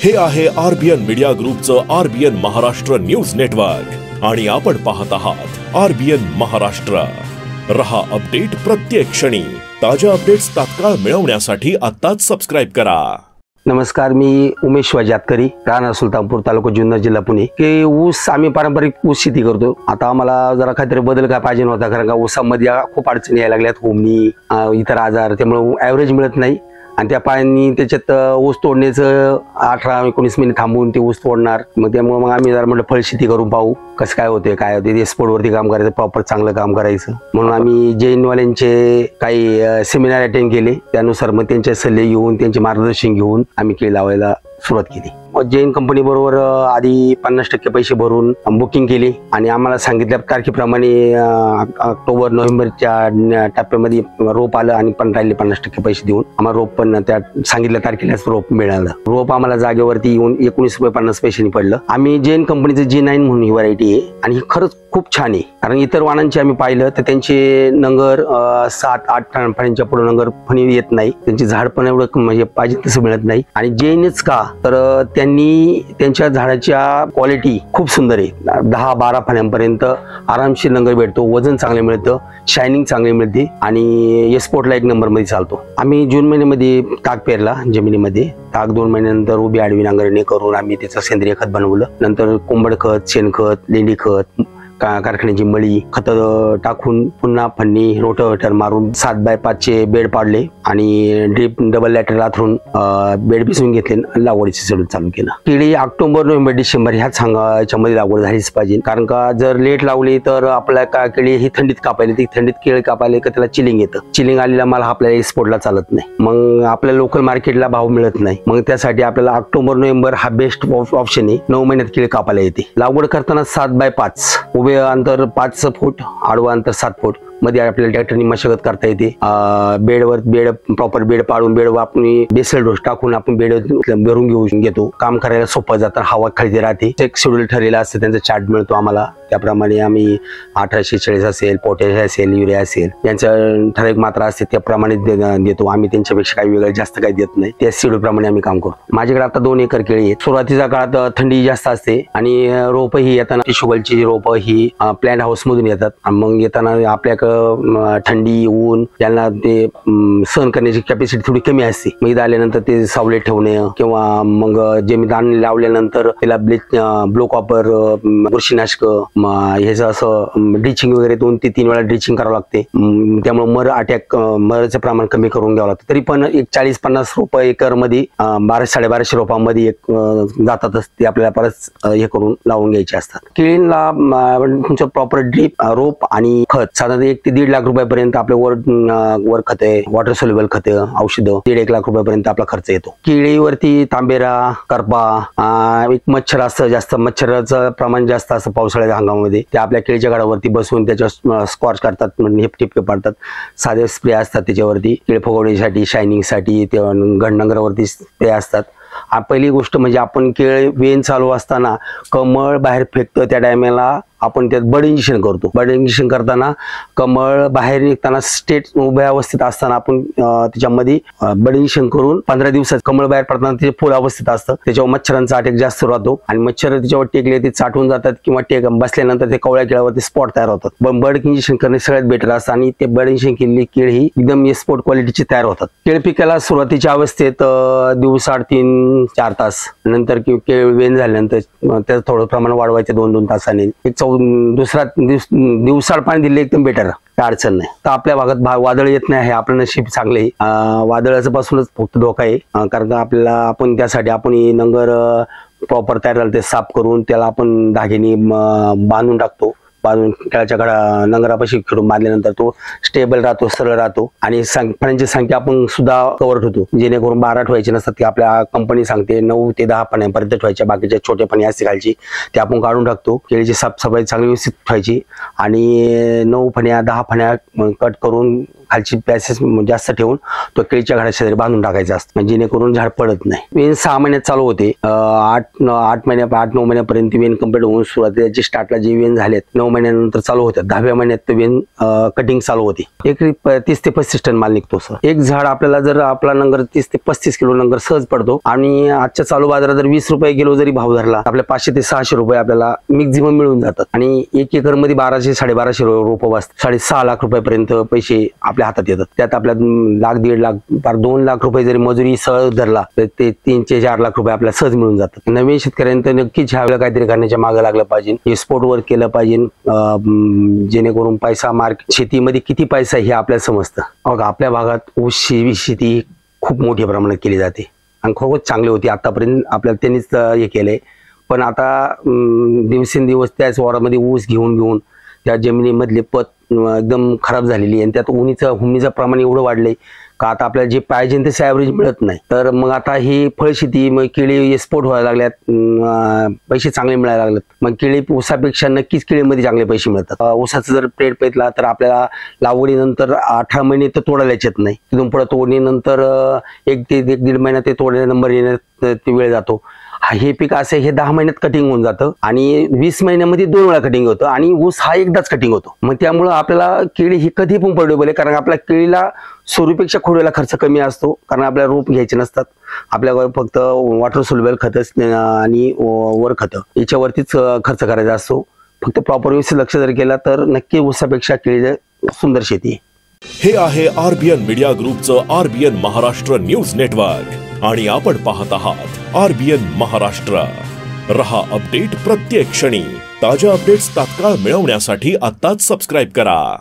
हे आहे RBN media ग्रुपचं आरबीएन महाराष्ट्र न्यूज नेटवर्क आणि आपण पाहत आहात आरबीएन महाराष्ट्र। रहा अपडेट प्रत्येक क्षणी। ताज्या अपडेट्स तात्काळ मिळवण्यासाठी आत्ताच सबस्क्राइब करा। नमस्कार, मी उमेश वाजातकरी, राहणार सुलतानपूर, तालुका जुन्नर, जिल्हा पुणे। की ऊस आम्ही पारंपरिक ऊस शेती करतो। आता आम्हाला जरा काहीतरी बदल काय पाहिजे होता, कारण का ऊसामध्ये खूप अडचणी यायला लागल्यात, होमणी, इतर आजार, त्यामुळे ॲव्हरेज मिळत नाही आणि त्या पायांनी त्याच्यात ऊस तोडण्याचं 18-19 महिने थांबून ते ऊस तोडणार। मग त्यामुळे मग आम्ही जरा म्हटलं फळशेती करून पाहू कसं काय होते, काय होते, एक्सपोर्टवरती काम करायचं, प्रॉपर चांगलं काम करायचं। म्हणून आम्ही जैनवाल्यांचे काही सेमिनार अटेंड केले, त्यानुसार मग त्यांचे सल्ले घेऊन, त्यांचे मार्गदर्शन घेऊन आम्ही केळी लावायला सुरुवात केली। जैन कंपनी बरोबर आधी 50% पैसे भरून बुकिंग केली आणि आम्हाला सांगितल्या तारखेप्रमाणे ऑक्टोबर-नोव्हेंबरच्या टप्प्यामध्ये रोप आलं आणि 50% पैसे देऊन आम्हाला रोप पण त्या सांगितल्या तारखेलाच रोप मिळालं। रोप आम्हाला जागेवरती येऊन 19 रुपये 50 पैशांनी पडलं। आम्ही जैन कंपनीचं G9 म्हणून ही व्हरायटी आहे आणि ही खरंच खूप छान आहे, कारण इतर वाणांचे आम्ही पाहिलं तर त्यांचे नंगर 7-8 फण्यांच्या पुढे नंगर फणी येत नाही, त्यांची झाड पण एवढं म्हणजे पाहिजे तसं मिळत नाही। आणि जैनच का तर त्यांनी त्यांच्या झाडाच्या क्वालिटी खूप सुंदर आहे, 10-12 फण्यांपर्यंत आरामशीर नंगर भेटतो, वजन चांगले मिळतं, शायनिंग चांगली मिळते आणि एक्सपोर्टला 1 नंबर मध्ये चालतो। आम्ही जून महिन्यामध्ये ताक पेरला जमिनीमध्ये, ताक 2 महिन्यानंतर उभी आडवी नांगरणी करून आम्ही त्याचं सेंद्रिय खत बनवलं। नंतर कोंबड खत, शेणखत, लेंडी खत, कारखान्याची मळी खत टाकून पुन्हा फन्नी रोटावेटर मारून 7x5 बेड पाडले आणि ड्रीप डबल लॅटर राथरून बेड भिजवून घेतले आणि लागवडीचे शेड्यूल चालू केलं। केळी ऑक्टोबर, नोव्हेंबर, डिसेंबर ह्याच ह्याच्यामध्ये लागवड झालीच पाहिजे, कारण का जर लेट लावली तर आपल्या केळी ही थंडीत कापायला, ती थंडीत केळी कापायला का त्याला चिलिंग येतं, चिलिंग आलेला माल आपल्याला एक्सपोर्टला चालत नाही, मग आपल्या लोकल मार्केटला भाव मिळत नाही। मग त्यासाठी आपल्याला ऑक्टोबर, नोव्हेंबर हा बेस्ट ऑप्शन आहे। 9 महिन्यात केळी कापायला येते। लागवड करताना 7x5 उभे अंतर 5 फूट, आडवं अंतर 7 फूट मध्ये आपल्याला ट्रॅक्टरनी मशागत करता येते। बेडवर बेड प्रॉपर बेड पाडून बेडवर आपण बेसल डोस टाकून आपण बेड भरून घेतो। काम करायला सोपं जातं, हवा खाली राहते। एक शेड्यूल ठरलेला असतं, त्यांचा चार्ट मिळतो आम्हाला, त्याप्रमाणे आम्ही 1846 असेल, पोटॅश असेल, युरिया असेल, यांचं ठराविक मात्रा असते त्याप्रमाणे देतो आम्ही। त्यांच्यापेक्षा काही वेगळं जास्त काही देत नाही, त्या शेड्यूल प्रमाणे आम्ही काम करतो। माझ्याकडे आता 2 एकर केळी आहेत। सुरुवातीच्या काळात थंडी जास्त असते आणि रोप ही येताना शुगलची रोप ही प्लांट हाऊस मधून येतात। मग येताना आपल्याकडे थंडी, ऊन यांना ते सहन करण्याची कॅपॅसिटी थोडी कमी असते। मग इथं आल्यानंतर ते सावलीत ठेवणे किंवा मग जमीन लावल्यानंतर त्याला ब्लो कॉपर, बुरशीनाशक, ह्याचं असं ड्रिचिंग वगैरे 2 ते 3 वेळा ड्रिचिंग करावं लागते। त्यामुळे मरचं प्रमाण कमी करून घ्यावं लागतं। तरी पण एक 40-50 रुपये एकर मध्ये 1200-1250 रोपांमध्ये जातातच, ते आपल्याला परत हे करून लावून घ्यायचे असतात। केळीला तुमचं प्रॉपर ड्रीप, रोप आणि खत साधारण 1 ते 1.5 लाख रुपयापर्यंत आपल्या वर खते, वॉटर सोल्युबल खते, औषधं 1.5 लाख रुपयापर्यंत आपला खर्च येतो। केळीवरती तांबेरा, करपा, एक मच्छर असतं, जास्त मच्छराचं प्रमाण जास्त असतं पावसाळ्याच्या हंगामामध्ये, ते आपल्या केळीच्या झाडावरती बसून त्याच्यावर स्कॉच करतात, म्हणजे टिपके पाडतात। साधे स्प्रे असतात त्याच्यावरती, केळी फुगवण्यासाठी, शायनिंगसाठी, ते गडनंगरावरती स्प्रे असतात। पहिली गोष्ट म्हणजे आपण केळ वेन चालू असताना कमळ बाहेर फेकतो, त्या टायमाला आपण त्यात बड इंजेक्शन करतो। बड इंजेक्शन करताना कमळ बाहेर निघताना स्टेट उभ्या अवस्थेत असताना आपण त्याच्यामध्ये बड इंजेक्शन करून 15 दिवसात कमळ बाहेर पडताना ते फुल अवस्थेत असतं, त्याच्यावर मच्छरांचा अटॅक जास्त राहतो आणि मच्छर त्याच्यावर टेकले ते चाटून जातात किंवा बसल्यानंतर ते कवळ्या केळावरती स्पॉट तयार होतात। पण बड इंजेक्शन करणे सगळ्यात बेटर असतं आणि ते बड इंजेक्शन केलेली केळ ही एकदम एक्सपोर्ट क्वालिटीची तयार होतात। केळ पिकाला सुरुवातीच्या अवस्थेत दिवसाआड 3-4 तास, नंतर केळ वेन झाल्यानंतर त्याचं थोडं प्रमाण वाढवायचं 2-2 तासांनी। दुसरा दिवसाआड पाणी दिले एकदम बेटर, काय अडचण नाही। तर आपल्या भागात वादळ येत नाही, हे आपलं नशीब चांगलं आहे। वादळाचं पासूनच फक्त धोका आहे, कारण आपल्याला आपण त्यासाठी आपण नंगर प्रॉपर तयार झालं ते साफ करून त्याला आपण धाग्याने बांधून टाकतो। बांधून केळाच्या नंगरापाशी खेळून बांधल्यानंतर तो स्टेबल राहतो, सरळ राहतो आणि फण्यांची संख्या आपण सुद्धा कव्हर ठेवतो, जेणेकरून 12 ठेवायचे नसतात, की आपल्या कंपनी सांगते 9 ते 10 फण्यांपर्यंत ठेवायच्या, बाकीच्या छोटे फणी असते खालची ते आपण काढून टाकतो। केळीची साफसफाई चांगली व्यवस्थित ठेवायची आणि 9 फण्या 10 फण्या कट करून खालची पॅसेस जास्त ठेवून तो केळीच्या झाडाशेजारी बांधून टाकायचा असतं, म्हणजे जेणेकरून झाड पडत नाही. वेन 6 महिन्यात चालू होते. 8-9 महिन्यापर्यंत वेन कम्प्लीट होऊन सुरुवातीला स्टार्टला जे वेन झालेत 9 महिन्यानंतर चालू होतात. 10व्या महिन्यात वेन कटिंग चालू होते. एकरी 30 ते 35 टन माल निघतो सर. एक झाड आपल्याला जर आपला नंगर 30 ते 35 किलो नंगर सहज पडतो. आणि आजच्या चालू बाजारात जर 20 रुपये किलो जरी भाव धरला आपल्या 500 ते 600 रुपये आपल्याला मॅक्झिमम मिळून जातात. आणि 1 एकर मध्ये 1200-1250 रोप बसतात. 6.5 लाख रुपयापर्यंत पैसे आपल्या हातात येतात. त्यात आपल्या 1-1.5 लाख 2 लाख रुपये जरी मजुरी सहज धरला तर ते 3-4 लाख रुपये आपल्याला सहज मिळून जातात. नवीन शेतकऱ्यांना नक्कीच ह्यावेळेला काहीतरी करण्याच्या मागे लागलं पाहिजे. एक्सपोर्ट वर्क केलं पाहिजे, जेणेकरून पैसा मार्केट शेतीमध्ये किती पैसा हे आपल्याला समजतं. बघा आपल्या भागात ऊस शेती खूप मोठ्या प्रमाणात केली जाते आणि खूपच चांगली होती आतापर्यंत. आपल्याला त्यांनीच हे केलंय. पण आता दिवसेंदिवस त्याच वारामध्ये ऊस घेऊन त्या जमिनीमधले पत एकदम खराब झालेली आहे. आणि त्यात हुमीचं प्रमाण एवढं वाढलंय का आता आपल्याला जे पाहिजे तसे ॲव्हरेज मिळत नाही. तर मग आता ही फळशेती मग केळी एक्सपोर्ट व्हायला लागल्यात, पैसे चांगले मिळायला लागलेत. मग केळी ऊसापेक्षा नक्कीच केळीमध्ये चांगले पैसे मिळतात. ऊसाचं जर प्लेट पेटला तर आपल्याला लागवडीनंतर 18 महिने तर तोडायला येत नाही. तिथून पुढे तोडणीनंतर 1 ते 1.5 महिना ते तोडण्या नंबर येण्यात वेळ जातो. हे पीक असं हे 10 महिन्यात कटिंग होऊन जातं आणि 20 महिन्यामध्ये 2 वेळा कटिंग होतं आणि ऊस हा एकदाच कटिंग होतो. मग त्यामुळं आपल्याला केळी ही कधी पण परवडेबल आहे, कारण आपल्या केळीला सुरूपेक्षा खोडवेला खर्च कमी असतो. कारण आपल्याला रोप घ्यायचे नसतात, आपल्याला फक्त वॉटर सोल्युबल खतं आणि वर खतं याच्यावरतीच खर्च करायचा असतो. फक्त प्रॉपर व्यवस्थित लक्ष जर केला तर नक्की ऊसापेक्षा केळी सुंदर शेती आहे. हे आहे आरबीएन मीडिया ग्रुपचं आरबीएन महाराष्ट्र न्यूज नेटवर्क आणि आपण पाहत आहात आरबीएन महाराष्ट्र. रहा अपडेट प्रत्येक क्षणी. ताज्या अपडेट्स तात्काळ मिळवण्यासाठी आत्ताच सबस्क्राईब करा.